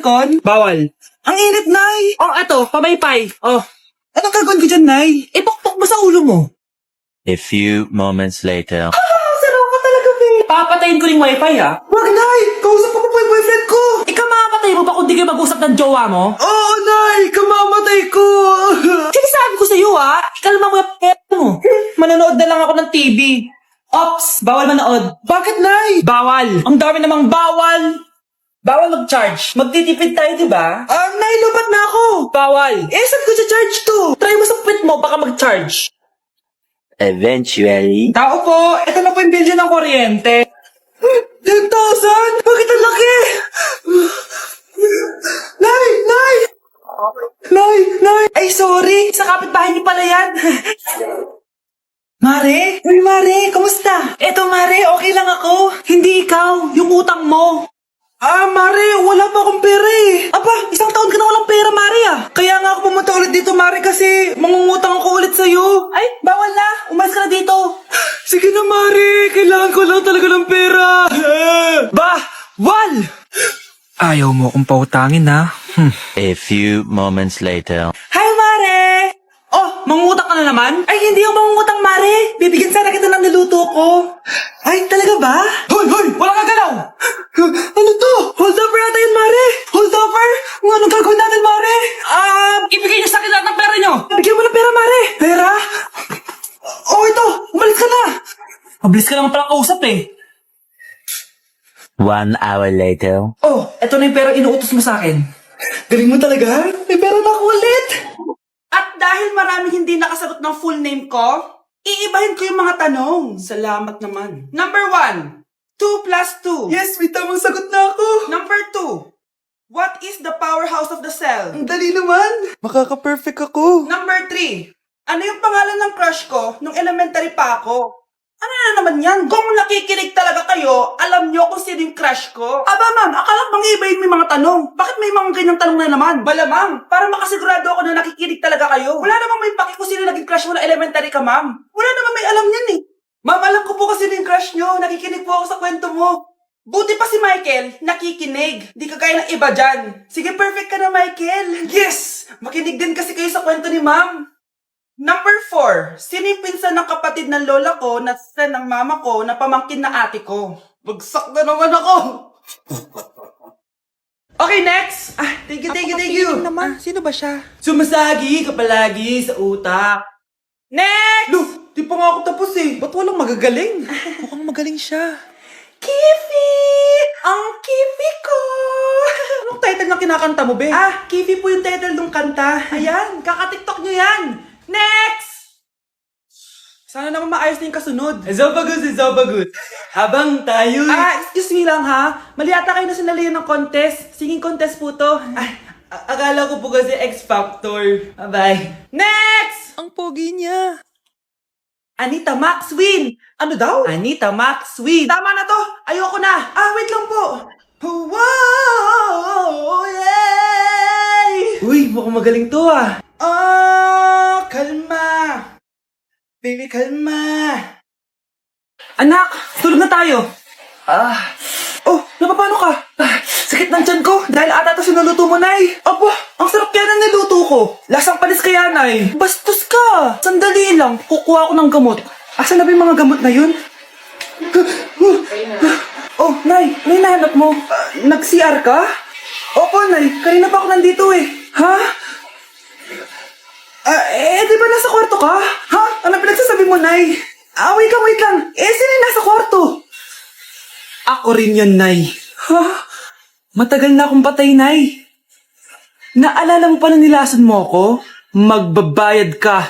aircon? Bawal. Ang init, Nay! Oh, eto, pamaypay. Oh, Anong gagawin ko dyan, Nay? ipukpok mo sa ulo mo. A few moments later. Sarap ka talaga, babe! Papatayin ko yung wifi, ha? Wag, Nay! Kausap ko po yung boyfriend ko! Ikaw mamamatay mo ba kung di kayo mag-usap ng jowa mo? Oo, Nay! Kamamatay ko! Sige, sabi ko sa'yo, ha? Ikalma mo yung mo. Manonood na lang ako ng TV. Ops, bawal manood. Bakit, Nay? Bawal. Ang dami namang bawal. Bawal mag-charge. Magtitipid tayo, di ba? Nay, lubat na ako! Bawal. Saan ko charge to? Try mo sa puwit mo, baka mag-charge. Eventually. Tao po, ito na po yung bill ng kuryente. 10,000? Bakit ang laki? Nay! Nay! Nay! Nay! Ay, sorry! Sa kapitbahay niyo pala yan. Mare? Uy, Mare! Kamusta? Eto, Mare, okay lang ako. Hindi ikaw, yung utang mo. Mare, wala pa akong pera eh. Aba, isang taon ka na walang pera, Mare, ah. Kaya nga ako pumunta ulit dito, Mare, kasi mangungutang ako ulit sa'yo. Ay, bawal na. Umalis ka na dito. Sige na, Mare. Kailangan ko lang talaga ng pera. Wal! Ayaw mo akong pautangin, ha? A few moments later. Hi, Mare! Oh, mangungutang ka na naman? Ay, hindi ako mangungutang, Mare. Bibigyan sana kita ng niluto ko. Ay, talaga ba? Hoy, hoy! Wala kang galaw! Ano to? Hold over ata yun, Mare. Hold over? Anong gagawin natin, Mare? Ibigay niyo sa akin lahat ng pera niyo. Bigyan mo ng pera, Mare. Pera? Oh, ito. Umalis ka na. Mabilis ka naman palang kausap, eh. 1 hour later. Oh, eto na yung pera inuutos mo sa akin. Galing mo talaga. May pera na ako ulit. At dahil maraming hindi nakasagot ng full name ko, iibahin ko yung mga tanong. Salamat naman. Number 1, 2 plus 2. Yes, may tamang sagot na ako. Number 2, what is the powerhouse of the cell? Ang dali naman. Makaka-perfect ako. Number 3, ano yung pangalan ng crush ko nung elementary pa ako? Ano na naman yan? Kung nakikinig talaga kayo, alam nyo kung sino yung crush ko. Aba ma'am, akala bang ibahin may mga tanong? Bakit may mga ganyang tanong na naman? Malamang, para makasigurado ako na nakikinig talaga kayo. Wala namang may paki kung sino naging crush mo na elementary ka, ma'am. Wala namang may alam yan eh. Ma'am, alam ko po kasi yung crush nyo. Nakikinig po ako sa kwento mo. Buti pa si Michael, nakikinig. Di kagaya ng iba dyan. Sige, perfect ka na, Michael. Yes! Makinig din kasi kayo sa kwento ni ma'am. Number 4, sino yung pinsan ng kapatid ng lola ko na sa ng mama ko na pamangkin na ate ko? Bagsak na naman ako! Okay, next! Thank you. naman. Sino ba siya? Sumasagi ka palagi sa utak. Next! Di pa nga ako tapos eh. Ba't walang magagaling? Mukhang magaling siya. Kifi! Ang Kifi ko! Anong title ng kinakanta mo, be? Kifi po yung title ng kanta. Ayan, kaka-tiktok nyo yan. Next! Sana naman maayos na yung kasunod. Zobagut. Habang tayo... Excuse me lang ha. Mali ata kayo na sinalihan ng contest. Singing contest po to. Akala ko po kasi X Factor. Bye-bye. Next! Ang pogi niya. Anita Maxwin! Ano daw? Anita Maxwin! Tama na to. Ayoko na. Wait lang po. Wow! Yay! Uy, mukhang magaling to ah. Kalma! Baby, kalma! Anak, tulog na tayo. Napapano ka? Sakit ng tiyan ko dahil ata ito sinuluto mo, Nay. Aba, ang sarap kaya ng niluto ko. Lasang panis kaya, Nay. Bastos ka. Sandali lang, kukuha ako ng gamot. Asan na ba yung mga gamot na yun? Oh, Nay, ano yung nahanap mo? Nag-CR ka? Opo, Nay, kanina pa ako nandito eh. Ha? Di ba nasa kwarto ka? Ha? Ano pinagsasabi mo, Nay? Wait lang. Sino yung nasa kwarto? Ako rin yun, Nay. Ha? Matagal na akong patay, Nay. Naalala mo pa na nilason mo ako? Magbabayad ka.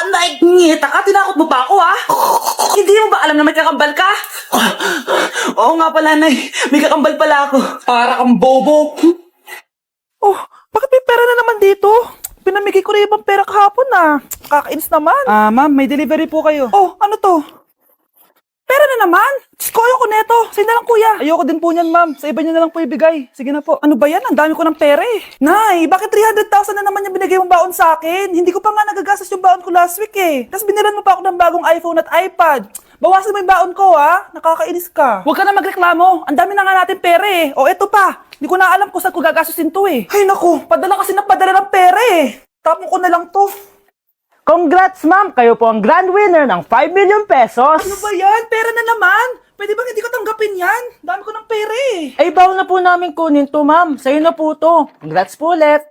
Nay, ngita ka, tinakot mo pa ako, ha? Hindi mo ba alam na may kakambal ka? Oo nga pala, Nay. May kakambal pala ako. Para kang bobo. Bakit may pera na naman dito? Pinamigay ko rin ibang pera kahapon ah. Kakainis naman. Ma'am, may delivery po kayo. Oh, ano to? Pera na naman? Diyos ko, ayoko neto. Sa'yo na lang, kuya. Ayoko din po niyan, ma'am. Sa iba niyo na lang po ibigay. Sige na po. Ano ba yan? Ang dami ko ng pera eh. Nay, bakit 300,000 na naman yung binigay mong baon sa akin? Hindi ko pa nga nagagastos yung baon ko last week eh. Tapos binilan mo pa ako ng bagong iPhone at iPad. Bawasan mo yung baon ko, ha? Nakakainis ka. Huwag ka na magreklamo. Ang dami na nga natin pera eh. O, eto pa. Hindi ko na alam kung saan ko gagastusin to eh. Ay, naku. Padala kasi ng padala ng pera eh. Tapon ko na lang to. Congrats, ma'am! Kayo po ang grand winner ng 5 million pesos! Ano ba yan? Pera na naman. Pwede bang hindi ko tanggapin yan? Dami ko ng pera eh. Ay, bawal na po namin kunin to, ma'am. Sa'yo na po to. Congrats po ulit!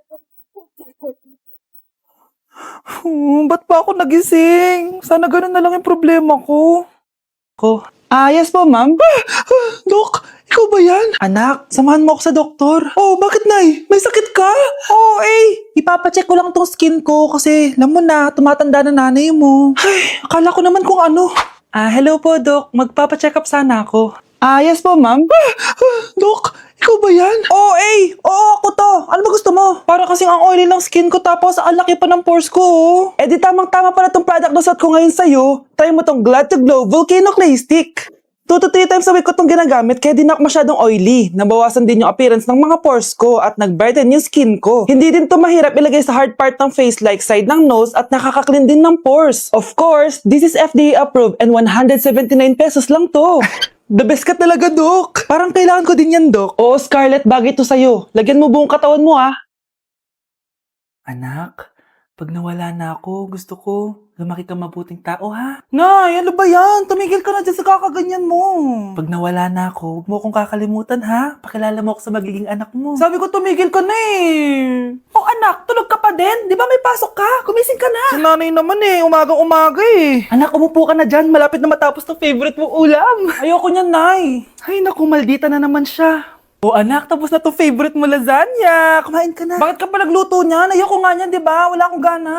Ba't pa ako nagising? Sana ganun na lang yung problema ko. Yes po, ma'am. Dok, ikaw ba yan? Anak, samahan mo ako sa doktor. Oh, bakit, Nay? May sakit ka? Oo, ipapacheck ko lang tong skin ko kasi, alam mo na, tumatanda na nanay mo. Ay, akala ko naman kung ano. Hello po, Dok. Magpapacheck up sana ako. Yes po, ma'am. Dok, ikaw ba yan? Oo, ako to. Ano ba gusto mo? Para kasing ang oily ng skin ko tapos ang laki pa ng pores ko, oh. Eh di tamang-tama pala tong product na suot ko ngayon sa'yo. Try mo tong Glad to Glow Volcano Clay Stick. 2 to 3 times a week ko tong ginagamit kaya di na ako masyadong oily. Nabawasan din yung appearance ng mga pores ko at nag-brighten yung skin ko. Hindi din to mahirap ilagay sa hard part ng face like side ng nose at nakaka-clean din ng pores. Of course, this is FDA approved and 179 pesos lang to. The best ka talaga, Dok. Parang kailangan ko din yan, Dok. Oo, Scarlett, bagay to sa'yo. Lagyan mo buong katawan mo, ha? Anak, pag nawala na ako, gusto ko lumaki ka mabuting tao, ha? Nay, ano ba yan? Tumigil ka na dyan sa kakaganyan mo. Pag nawala na ako, huwag mo akong kakalimutan, ha? Pakilala mo ako sa magiging anak mo. Sabi ko, tumigil ka na eh. Oh, anak, tulog ka pa din? Di ba may pasok ka? Gumising ka na. Si nanay naman eh, umagang-umaga eh. Anak, umupo ka na dyan. Malapit na matapos ng favorite mong ulam. Ayoko niyan, Nay. Ay, naku, maldita na naman siya. Oh, anak, tapos na to favorite mo lasagna. Kumain ka na. Bakit ka pa nagluto niyan? Ayoko nga niyan, di ba? Wala akong gana.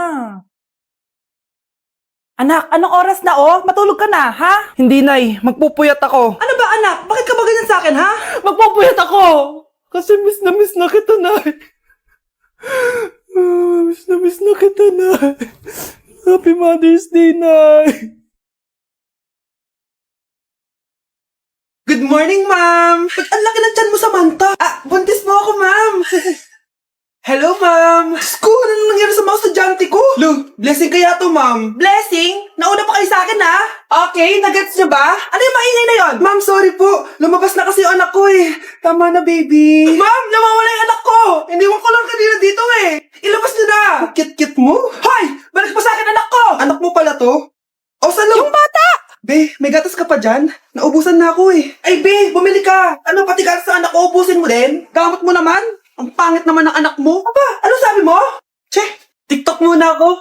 Anak, anong oras na oh? Matulog ka na, ha? Hindi, Nay. Magpupuyat ako. Ano ba, anak? Bakit ka ba ganyan sa akin, ha? Magpupuyat ako! Kasi miss na kita, Nay. Miss na kita, Nay. Happy Mother's Day, Nay. Good morning, ma'am! Ba't ang laki ng tiyan mo, Samantha? Buntis mo ako, ma'am! Hello, ma'am! Diyos ko, ano nangyari sa mga estudyante ko? Lo, blessing kaya to, ma'am. Blessing? Nauna pa kayo sa akin, ha? Okay, nagets niyo ba? Ano yung maingay na yon? Ma'am, sorry po. Lumabas na kasi yung anak ko, eh. Tama na, baby. Ma'am, nawawala yung anak ko! Iniwan ko lang kanina dito, eh. Ilabas niyo na! Kit-kit mo? Hoy! Balik mo sa akin, anak ko! Anak mo pala to? O, saan yung bata? Be, may gatas ka pa dyan? Naubusan na ako eh. Ay, Be, bumili ka. Ano, pati gatas ng anak ko, ubusin mo din? Gamot mo naman? Ang pangit naman ng anak mo. Aba, ano sabi mo? Che, TikTok muna ako.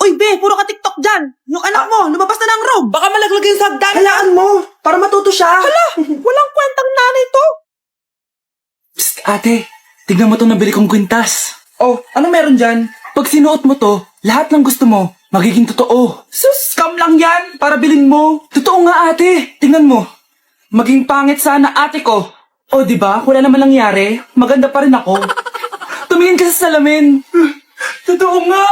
Uy, Be, puro ka TikTok dyan. Yung anak mo, lumabas na ng room. Baka malaglag yung sagdan. Halaan mo, para matuto siya. Hala, walang kwentang nanay to. Psst, ate, tignan mo itong nabili kong kwintas. Oh, ano meron dyan? Pag sinuot mo to, lahat ng gusto mo, magiging totoo. Sus, scam lang yan. Para bilhin mo. Totoo nga ate, tingnan mo. Maging pangit sana ate ko. O di ba? Wala naman nangyari. Maganda pa rin ako. Tumingin ka sa salamin. Totoo nga.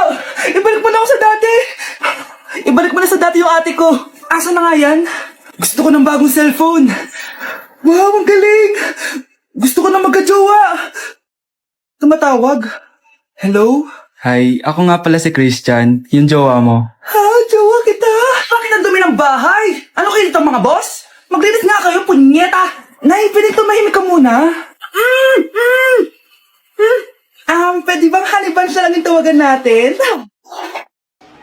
Ibalik mo na ako sa dati. Ibalik mo na sa dati yung ate ko. Asa na nga yan? Gusto ko ng bagong cellphone. Wow, ang galing. Gusto ko na magka-jowa. Tumatawag. Hello? Hi, ako nga pala si Christian, yung jowa mo. Ha, jowa kita. Bakit ang dumi ng bahay? Ano kayo dito mga boss? Maglinis nga kayo, punyeta. Nay, pwede tumahimik ka muna. Pwede bang haliban siya lang yung tawagan natin?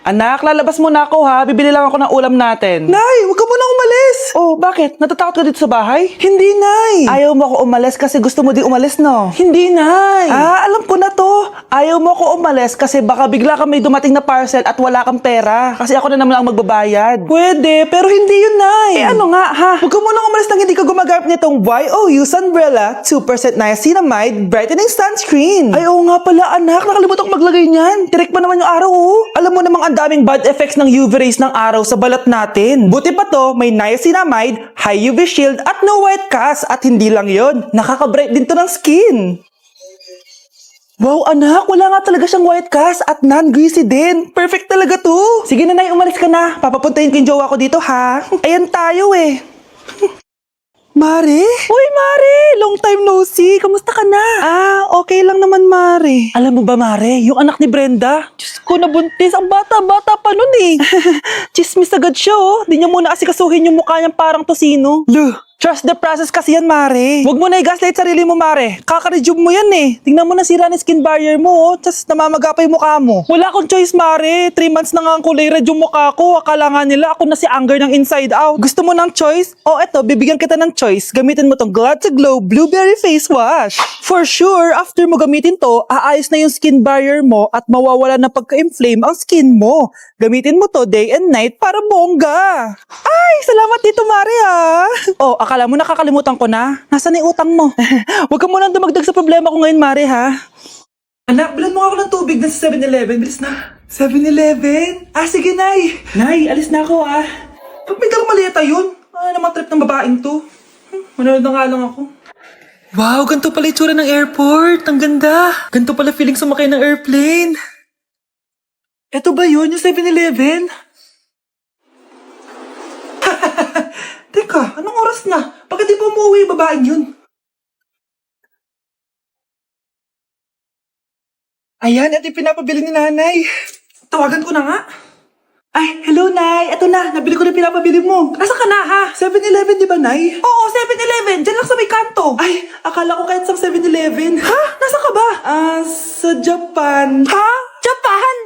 Anak, lalabas muna ako ha. Bibili lang ako ng ulam natin. Nay, huwag ka muna umalis. Oh, bakit? Natatakot ka dito sa bahay? Hindi, Nay. Ayaw mo ako umalis kasi gusto mo di umalis, no? Hindi, Nay. Alam ko na to. Ayaw mo ako umalis kasi baka bigla ka may dumating na parcel at wala kang pera. Kasi ako na naman ang magbabayad. Pwede, pero hindi yun, Nay. Ano nga, ha? Huwag ka muna umalis nang hindi ka gumagamit nitong YOU Sunbrella 2% Niacinamide Brightening Sunscreen. Ay, oo nga pala, anak. Nakalimutan ko maglagay niyan. Tirik pa naman yung araw, oh. Alam mo namang ang daming bad effects ng UV rays ng araw sa balat natin. Buti pa to, may niacinamide, high UV shield, at no white cast. At hindi lang yon, nakaka-bright din to ng skin. Wow, anak, wala nga talaga siyang white cast at non-greasy din. Perfect talaga to. Sige na, Nay, umalis ka na. Papapuntahin ko yung jowa ko dito, ha? Ayan tayo eh. Mare? Uy, Mare! Long time no see. Kamusta ka na? Okay lang naman, Mare. Alam mo ba, Mare, yung anak ni Brenda, Diyos ko, nabuntis. Ang bata-bata pa nun eh. Chismis agad siya, oh. Di niya muna asikasuhin yung mukha niyang parang tosino. Luh, trust the process kasi yan, Mare. Huwag mo na i-gaslight sarili mo, Mare. Kaka-rejuve mo yan eh. Tingnan mo na sira ng skin barrier mo, oh. Tapos namamaga pa yung mukha mo. Wala akong choice, Mare. 3 months na nga ang kulay red yung mukha ko. Akala nga nila ako na si Anger ng Inside Out. Gusto mo ng choice? Oh, eto, bibigyan kita ng choice. Gamitin mo tong Glad to Glow Blueberry Face Wash. For sure, after mo gamitin to, aayos na yung skin barrier mo at mawawala na pagka-inflame ang skin mo. Gamitin mo to day and night para bongga. Ay, salamat dito, Mare, ah. Oh, akala mo nakakalimutan ko na? Nasaan yung utang mo? Huwag ka munang dumagdag sa problema ko ngayon, Mare, ha? Anak, bilan mo ako ng tubig na sa 7-Eleven. Bilis na. 7-Eleven? Sige, Nay. Nay, alis na ako, ah. Ba't may dalang maleta yun? Ano naman trip ng babaeng to? Manood na nga lang ako. Wow, ganito pala itsura ng airport. Ang ganda. Ganito pala feeling sumakay ng airplane. Eto ba yun, yung 7-Eleven? Teka, anong oras na? Bakit di pa umuwi yung babaeng yun? Ayan, ito yung pinapabili ni nanay. Tawagan ko na nga. Ay, hello, Nay. Eto na, nabili ko na pinapabili mo. Asa ka na, ha? 7-Eleven, di ba, Nay? Oo, 7-Eleven. Diyan lang sa may kanto. Ay, akala ko kahit sa 7-Eleven. Ha? Nasa ka ba? Sa Japan. Ha? Japan?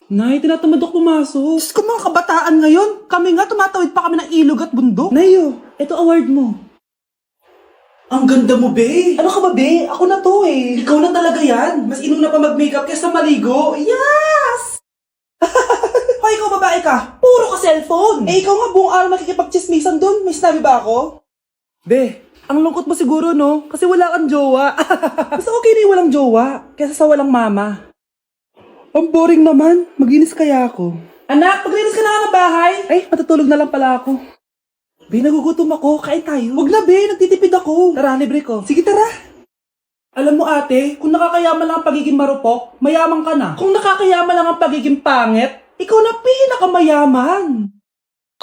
Nay, tinatamad ako pumasok. Diyos ko, mga kabataan ngayon. Kami nga, tumatawid pa kami ng ilog at bundok. Nayo, eto award mo. Ang ganda mo, be. Ano ka ba, be? Ako na to, eh. Ikaw na talaga yan. Mas inuna pa mag-makeup kaysa maligo. Yes! Hoy, ikaw babae ka. Puro ka cellphone. Ikaw nga buong araw nakikipagchismisan dun. May sinabi ba ako? Be, ang lungkot mo siguro, no? Kasi wala kang jowa. Mas okay na yung walang jowa kaysa sa walang mama. Ang boring naman. Maginis kaya ako. Anak, paglinis ka na nga ng bahay. Ay, matutulog na lang pala ako. Be, nagugutom ako. Kain tayo. Huwag na, Be. Nagtitipid ako. Tara, libre ko. Sige, tara. Alam mo, ate, kung nakakayaman lang ang pagiging marupok, mayaman ka na. Kung nakakayaman lang ang pagiging pangit, ikaw na pinakamayaman.